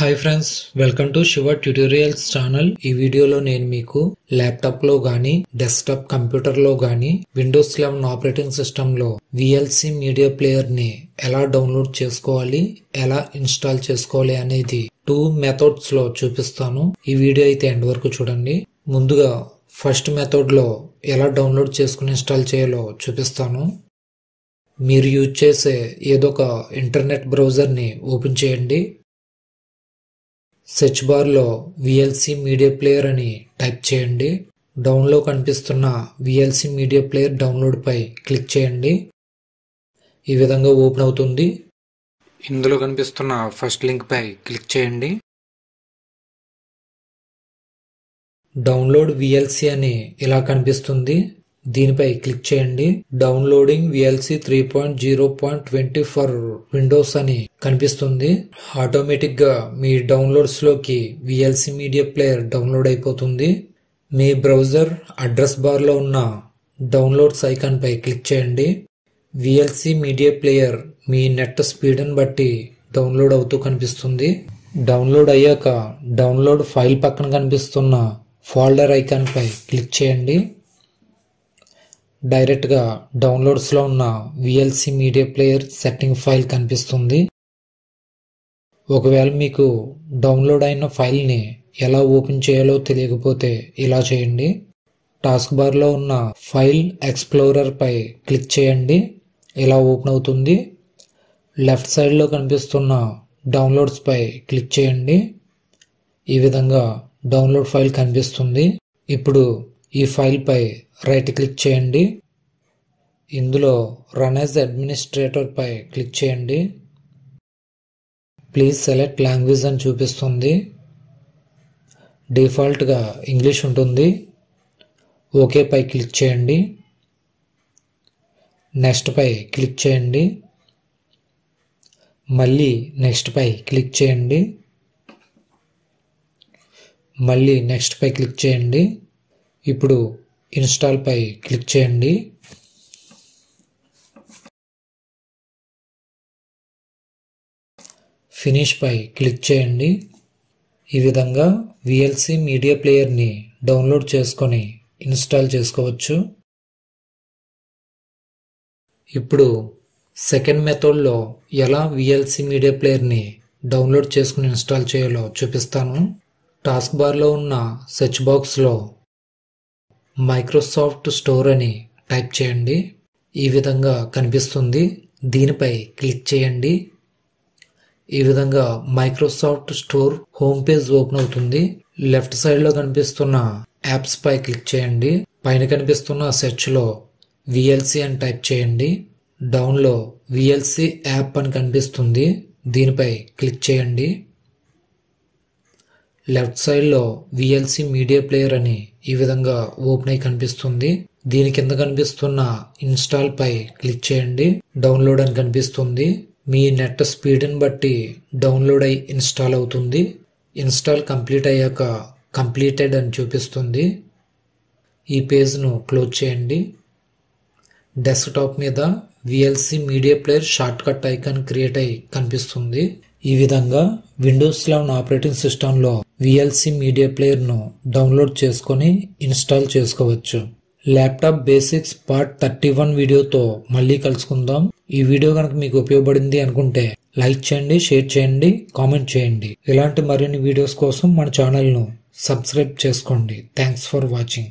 Hi friends, welcome to Shiva tutorials channel. ఈ వీడియోలో నేను మీకు ల్యాప్టాప్ లో గానీ డెస్క్టాప్ కంప్యూటర్ లో గానీ విండోస్ 11 ఆపరేటింగ్ సిస్టమ్ లో VLC మీడియా ప్లేయర్ ని ఎలా డౌన్లోడ్ చేసుకోవాలి, ఎలా ఇన్స్టాల్ చేసుకోవాలి అనేది 2 మెథడ్స్ లో చూపిస్తాను. ఈ వీడియో అయితే ఎండ్ వరకు చూడండి. ముందుగా ఫస్ట్ మెథడ్ లో ఎలా డౌన్లోడ్ చేసుకుని ఇన్స్టాల్ చేయాలో చూపిస్తాను. మీరు యూజ్ చేసే ఏదో ఒక ఇంటర్నెట్ బ్రౌజర్ ని ఓపెన్ చేయండి. సెర్చ్ బార్ లో VLC మీడియా ప్లేయర్ అని టైప్ చేయండి. డౌన్ లో కనిపిస్తున్న VLC మీడియా ప్లేయర్ డౌన్లోడ్ పై క్లిక్ చేయండి. ఈ విధంగా ఓపెన్ అవుతుంది. ఇందులో కనిపిస్తున్న ఫస్ట్ లింక్ పై క్లిక్ చేయండి. డౌన్లోడ్ VLC అని ఇలా కనిపిస్తుంది. దీనిపై క్లిక్ చేయండి. డౌన్లోడింగ్ VLC 3.0.20 ఫర్ విండోస్ అని కనిపిస్తుంది. ఆటోమేటిక్ గా మీ డౌన్లోడ్స్ లోకి VLC మీడియా ప్లేయర్ డౌన్లోడ్ అయిపోతుంది. మీ బ్రౌజర్ అడ్రస్ బార్ లో ఉన్న డౌన్లోడ్స్ ఐకాన్ పై క్లిక్ చేయండి. VLC మీడియా ప్లేయర్ మీ నెట్ స్పీడ్ ని బట్టి డౌన్లోడ్ అవుతూ కనిపిస్తుంది. డౌన్లోడ్ అయ్యాక డౌన్లోడ్ ఫైల్ పక్కన కనిపిస్తున్న ఫోల్డర్ ఐకాన్ పై క్లిక్ చేయండి. డైరెక్ట్ గా డౌన్లోడ్స్ లో ఉన్న VLC media player setting file కనిపిస్తుంది. ఒకవేళ మీకు డౌన్లోడ్ అయిన ఫైల్ ని ఎలా ఓపెన్ చేయాలో తెలియకపోతే ఇలా చేయండి. టాస్క్ బార్ లో ఉన్న ఫైల్ ఎక్స్ప్లోరర్ పై క్లిక్ చేయండి. ఇలా ఓపెన్ అవుతుంది. లెఫ్ట్ సైడ్ లో కనిపిస్తున్న డౌన్లోడ్స్ పై క్లిక్ చేయండి. ఈ విధంగా డౌన్లోడ్ ఫైల్ కనిపిస్తుంది. ఇప్పుడు ఈ ఫైల్ పై రైట్ క్లిక్ చేయండి. ఇందులో రన్ యాజ్ అడ్మినిస్ట్రేటర్ పై క్లిక్ చేయండి. ప్లీజ్ సెలెక్ట్ లాంగ్వేజ్ అని చూపిస్తుంది. డిఫాల్ట్ గా ఇంగ్లీష్ ఉంటుంది. ఓకే పై క్లిక్ చేయండి. నెక్స్ట్ పై క్లిక్ చేయండి. మళ్ళీ నెక్స్ట్ పై క్లిక్ చేయండి. మళ్ళీ నెక్స్ట్ పై క్లిక్ చేయండి. ఇప్పుడు ఇన్స్టాల్ పై క్లిక్ చేయండి. ఫినిష్ పై క్లిక్ చేయండి. ఈ విధంగా VLC మీడియా ప్లేయర్ ని డౌన్లోడ్ చేసుకొని ఇన్స్టాల్ చేసుకోవచ్చు. ఇప్పుడు సెకండ్ మెథడ్ లో ఎలా VLC మీడియా ప్లేయర్ ని డౌన్లోడ్ చేసుకుని ఇన్స్టాల్ చేయాలో చూపిస్తాను. టాస్క్ బార్ లో ఉన్న సెర్చ్ బాక్స్ లో మైక్రోసాఫ్ట్ స్టోర్ అని టైప్ చేయండి. ఈ విధంగా కనిపిస్తుంది. దీనిపై క్లిక్ చేయండి. ఈ విధంగా Microsoft store home page open అవుతుంది. లెఫ్ట్ సైడ్ లో కనిపిస్తున్న యాప్స్ పై క్లిక్ చేయండి. పైన కనిపిస్తున్న సెర్చ్ లో VLC అని టైప్ చేయండి. డౌన్ లో VLC యాప్ అని కనిపిస్తుంది. దీనిపై క్లిక్ చేయండి. లెఫ్ట్ సైడ్ లో VLC మీడియా ప్లేయర్ అని ఈ విధంగా ఓపెన్ అయి కనిపిస్తుంది. దీని కింద కనిపిస్తున్న ఇన్స్టాల్ పై క్లిక్ చేయండి. డౌన్లోడ్ అని కనిపిస్తుంది. మీ నెట్ స్పీడ్ ని బట్టి డౌన్లోడ్ అయి ఇన్స్టాల్ అవుతుంది. ఇన్స్టాల్ కంప్లీట్ అయ్యాక కంప్లీటెడ్ అని చూపిస్తుంది. ఈ పేజ్ ను క్లోజ్ చేయండి. డెస్క్టాప్ మీద VLC media player short cut icon create అయి కనిపిస్తుంది. ఈ విధంగా విండోస్ 11 ఆపరేటింగ్ సిస్టమ్ లో VLC మీడియా ప్లేయర్ ను డౌన్లోడ్ చేసుకొని ఇన్స్టాల్ చేసుకోవచ్చు. ల్యాప్టాప్ బేసిక్స్ పార్ట్ 31 వీడియోతో మళ్ళీ కలుసుకుందాం. ఈ వీడియో కనుక మీకు ఉపయోగపడింది అనుకుంటే లైక్ చేయండి, షేర్ చేయండి, కామెంట్ చేయండి. ఇలాంటి మరిన్ని వీడియోస్ కోసం మన ఛానల్ ను సబ్స్క్రైబ్ చేసుకోండి. Thanks for watching.